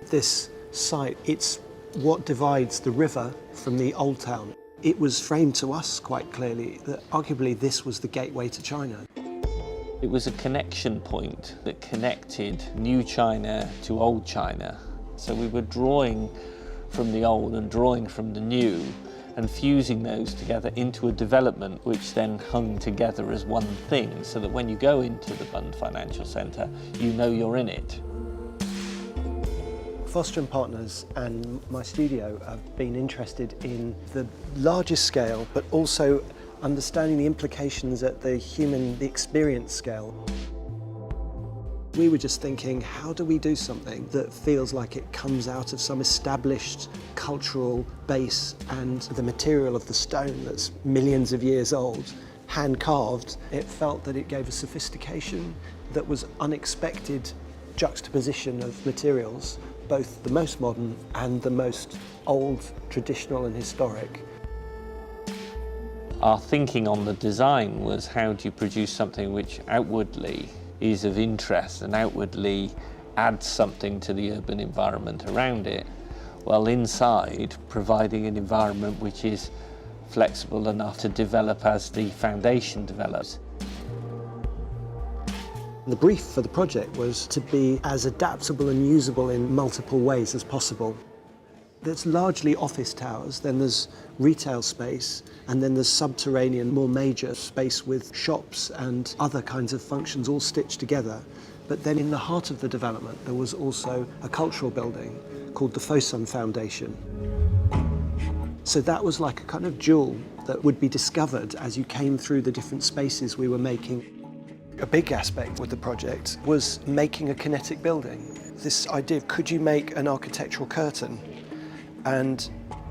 This site, it's what divides the river from the old town. It was framed to us quite clearly that arguably this was the gateway to China. It was a connection point that connected new China to old China. So we were drawing from the old and drawing from the new and fusing those together into a development which then hung together as one thing, so that when you go into the Bund Financial Center, you know you're in it. Fosun Partners and my studio have been interested in the larger scale, but also understanding the implications at the experience scale. We were just thinking, how do we do something that feels like it comes out of some established cultural base, and the material of the stone that's millions of years old, hand carved, it felt that it gave a sophistication that was unexpected juxtaposition of materials, both the most modern and the most old, traditional and historic. Our thinking on the design was, how do you produce something which outwardly is of interest and outwardly adds something to the urban environment around it, while inside providing an environment which is flexible enough to develop as the foundation develops. The brief for the project was to be as adaptable and usable in multiple ways as possible. There's largely office towers, then there's retail space, and then there's subterranean, more major space with shops and other kinds of functions all stitched together. But then in the heart of the development, there was also a cultural building called the Fosun Foundation. So that was like a kind of jewel that would be discovered as you came through the different spaces we were making. A big aspect with the project was making a kinetic building. This idea of, could you make an architectural curtain? And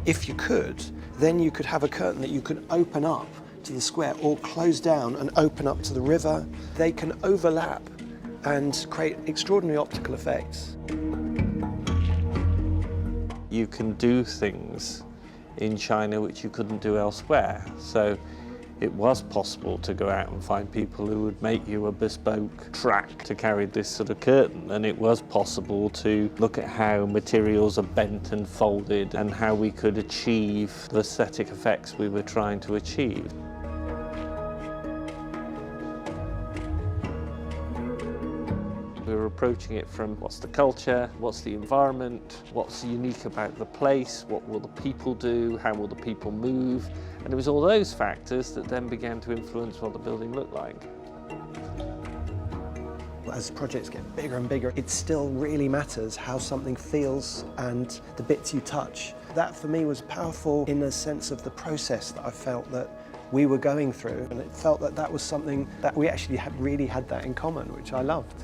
if you could, then you could have a curtain that you could open up to the square or close down and open up to the river. They can overlap and create extraordinary optical effects. You can do things in China which you couldn't do elsewhere. So it was possible to go out and find people who would make you a bespoke track to carry this sort of curtain, and it was possible to look at how materials are bent and folded and how we could achieve the aesthetic effects we were trying to achieve. We were approaching it from what's the culture, what's the environment, what's unique about the place, what will the people do, how will the people move, and it was all those factors that then began to influence what the building looked like. As projects get bigger and bigger, it still really matters how something feels and the bits you touch. That for me was powerful in the sense of the process that I felt that we were going through, and it felt that that was something that we actually really had that in common, which I loved.